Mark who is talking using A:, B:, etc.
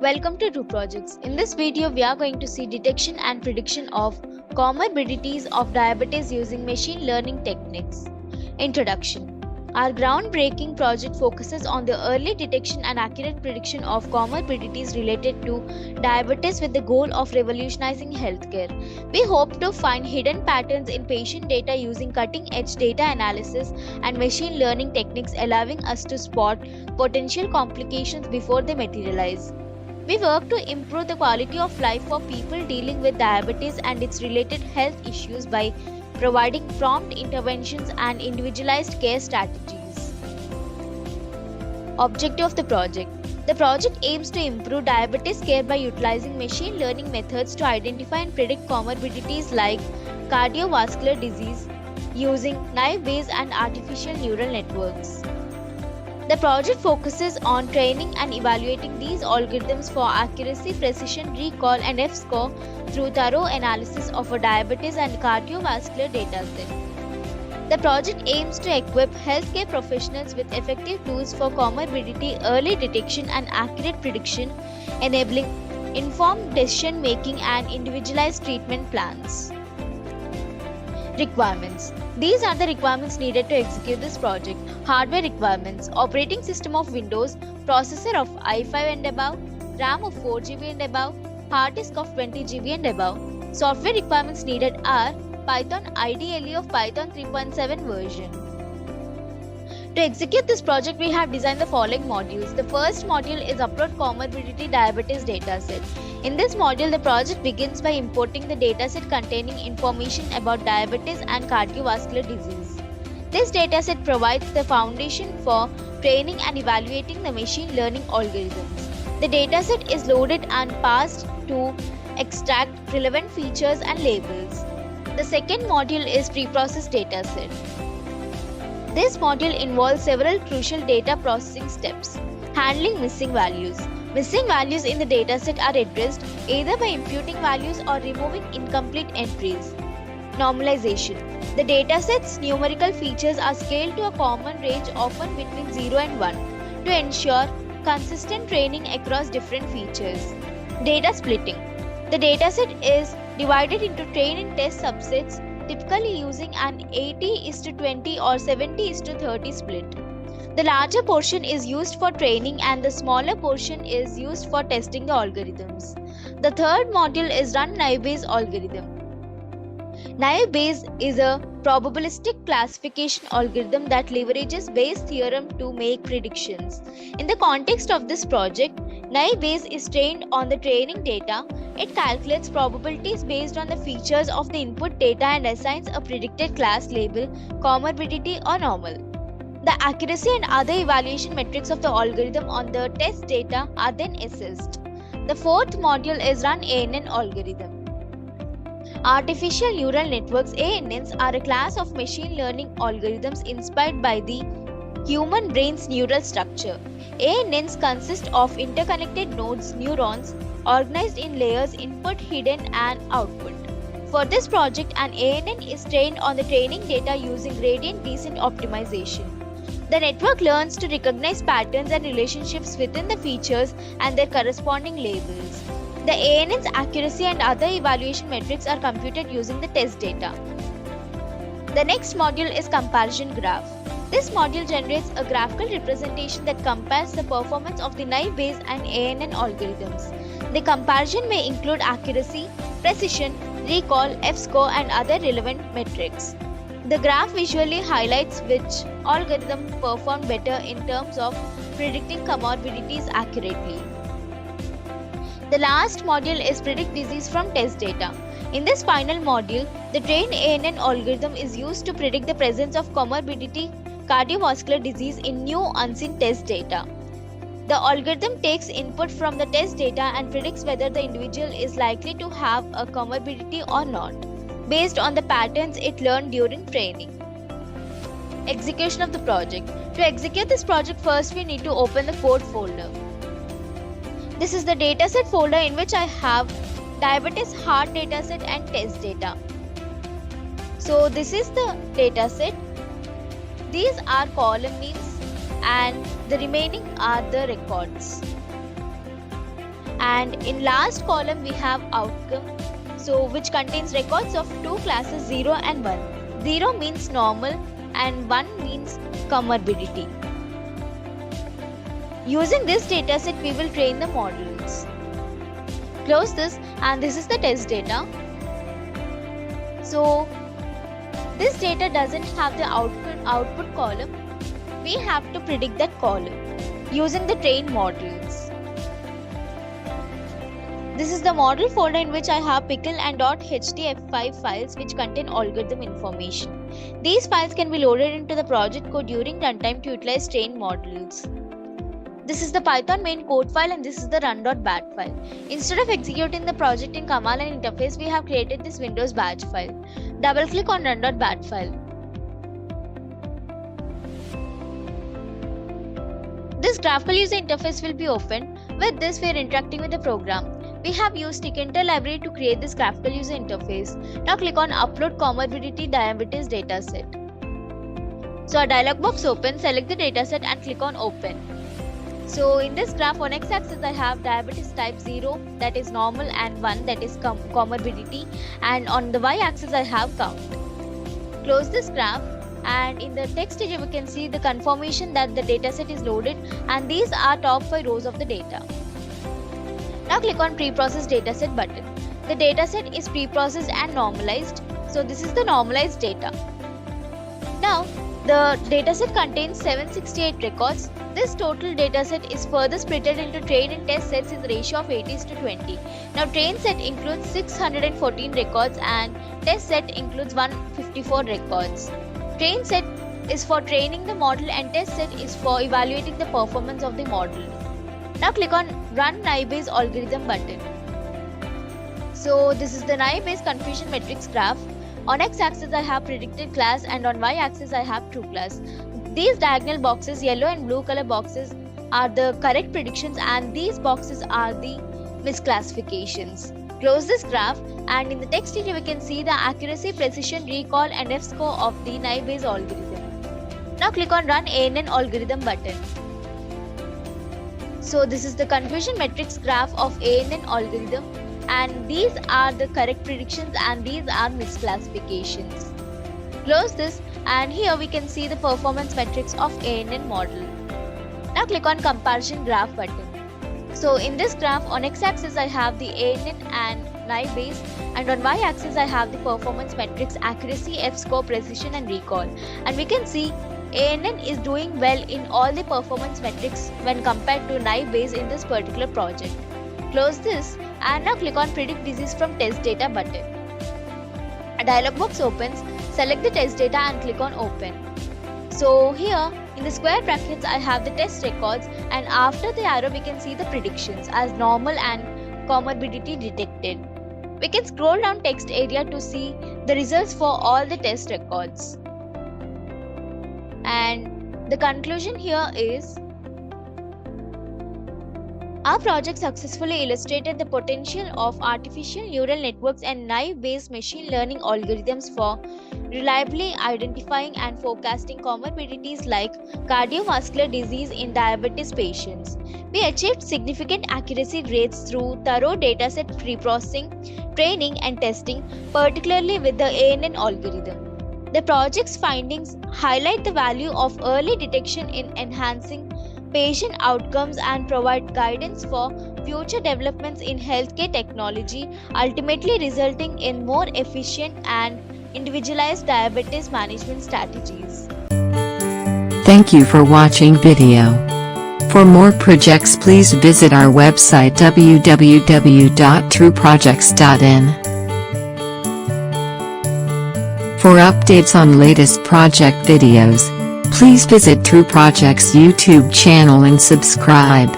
A: Welcome to Two Projects. In this video, we are going to see detection and prediction of comorbidities of diabetes using machine learning techniques. Introduction. Our groundbreaking project focuses on the early detection and accurate prediction of comorbidities related to diabetes with the goal of revolutionizing healthcare. We hope to find hidden patterns in patient data using cutting-edge data analysis and machine learning techniques, allowing us to spot potential complications before they materialize. We work to improve the quality of life for people dealing with diabetes and its related health issues by providing prompt interventions and individualized care strategies. Objective of the project. The project aims to improve diabetes care by utilizing machine learning methods to identify and predict comorbidities like cardiovascular disease using naive-Bayes and artificial neural networks. The project focuses on training and evaluating these algorithms for accuracy, precision, recall, and F-score through thorough analysis of a diabetes and cardiovascular dataset. The project aims to equip healthcare professionals with effective tools for comorbidity early detection and accurate prediction, enabling informed decision making and individualized treatment plans. Requirements. These are the requirements needed to execute this project. Hardware requirements: operating system of Windows, processor of i5 and above, RAM of 4GB and above, hard disk of 20GB and above. Software requirements needed are Python, ideally of Python 3.7 version. To execute this project, we have designed the following modules. The first module is Upload Comorbidity Diabetes Dataset. In this module, the project begins by importing the dataset containing information about diabetes and cardiovascular disease. This dataset provides the foundation for training and evaluating the machine learning algorithms. The dataset is loaded and parsed to extract relevant features and labels. The second module is Preprocessed Dataset. This module involves several crucial data processing steps. Handling missing values. Missing values in the dataset are addressed either by imputing values or removing incomplete entries. Normalization. The dataset's numerical features are scaled to a common range, often between 0 and 1, to ensure consistent training across different features. Data splitting. The dataset is divided into train and test subsets, typically using an 80:20 or 70:30 split. The larger portion is used for training and the smaller portion is used for testing the algorithms. The third module is Run Naive-Bayes algorithm. Naive-Bayes is a probabilistic classification algorithm that leverages Bayes' theorem to make predictions. In the context of this project, Naive-Bayes is trained on the training data. It calculates probabilities based on the features of the input data and assigns a predicted class label, comorbidity or normal. The accuracy and other evaluation metrics of the algorithm on the test data are then assessed. The fourth module is Run ANN algorithm. Artificial neural networks (ANNs) are a class of machine learning algorithms inspired by the human brain's neural structure. ANNs consist of interconnected nodes, neurons, organized in layers, input, hidden, and output. For this project, an ANN is trained on the training data using gradient descent optimization. The network learns to recognize patterns and relationships within the features and their corresponding labels. The ANN's accuracy and other evaluation metrics are computed using the test data. The next module is Comparison Graph. This module generates a graphical representation that compares the performance of the Naive-Bayes and ANN algorithms. The comparison may include accuracy, precision, recall, F-score, and other relevant metrics. The graph visually highlights which algorithm performed better in terms of predicting comorbidities accurately. The last module is Predict Disease from Test Data. In this final module, the trained ANN algorithm is used to predict the presence of comorbidity cardiovascular disease in new unseen test data. The algorithm takes input from the test data and predicts whether the individual is likely to have a comorbidity or not, based on the patterns it learned during training. Execution of the project. To execute this project, first we need to open the code folder. This is the dataset folder in which I have diabetes hard dataset and test data. So this is the dataset. These are column names and the remaining are the records. And in last column we have outcome, so which contains records of two classes 0 and 1. 0 means normal and 1 means comorbidity. Using this dataset we will train the models. Close this, and this is the test data. So this data doesn't have the output column. We have to predict that column using the trained models. This is the model folder in which I have pickle and .htf5 files which contain algorithm information. These files can be loaded into the project code during runtime to utilize trained models. This is the Python main code file and this is the run.bat file. Instead of executing the project in command line interface, we have created this Windows batch file. Double click on run.bat file. This graphical user interface will be opened. With this, we are interacting with the program. We have used Tkinter library to create this graphical user interface. Now click on Upload Comorbidity Diabetes Dataset. So a dialog box opens, select the dataset and click on Open. So in this graph, on x-axis I have diabetes type 0, that is normal, and 1, that is comorbidity, and on the y-axis I have count. Close this graph, and in the text area we can see the confirmation that the dataset is loaded, and these are top 5 rows of the data. Now click on Pre-process Dataset button. The dataset is pre-processed and normalized, so this is the normalized data. Now the dataset contains 768 records. This total dataset is further splitted into train and test sets in the ratio of 80:20. Now train set includes 614 records and test set includes 154 records. Train set is for training the model and test set is for evaluating the performance of the model. Now click on Run naive-Bayes algorithm button. So this is the naive-Bayes confusion matrix graph. On x-axis I have predicted class and on y-axis I have true class. These diagonal boxes, yellow and blue color boxes, are the correct predictions and these boxes are the misclassifications. Close this graph, and in the text area we can see the accuracy, precision, recall and F-score of the naive-Bayes algorithm. Now click on Run ANN algorithm button. So this is the confusion matrix graph of ANN algorithm, and these are the correct predictions and these are misclassifications. Close this, and here we can see the performance metrics of ANN model. Now click on Comparison Graph button. So in this graph, on x-axis I have the ANN and naive-Bayes, and on y-axis I have the performance metrics, accuracy, F-score, precision and recall. And we can see ANN is doing well in all the performance metrics when compared to naive-Bayes in this particular project. Close this, and now click on Predict Disease from Test Data button. A dialog box opens, select the test data and click on Open. So here in the square brackets I have the test records, and after the arrow we can see the predictions as normal and comorbidity detected. We can scroll down text area to see the results for all the test records. And the conclusion here is, our project successfully illustrated the potential of artificial neural networks and naive-Bayes machine learning algorithms for reliably identifying and forecasting comorbidities like cardiovascular disease in diabetes patients. We achieved significant accuracy rates through thorough dataset pre-processing, training and testing, particularly with the ANN algorithm. The project's findings highlight the value of early detection in enhancing patient outcomes and provide guidance for future developments in healthcare technology, ultimately resulting in more efficient and individualized diabetes management strategies.
B: Thank you for watching video. For more projects, please visit our website www.trueprojects.in. For updates on latest project videos, please visit True Projects YouTube channel and subscribe.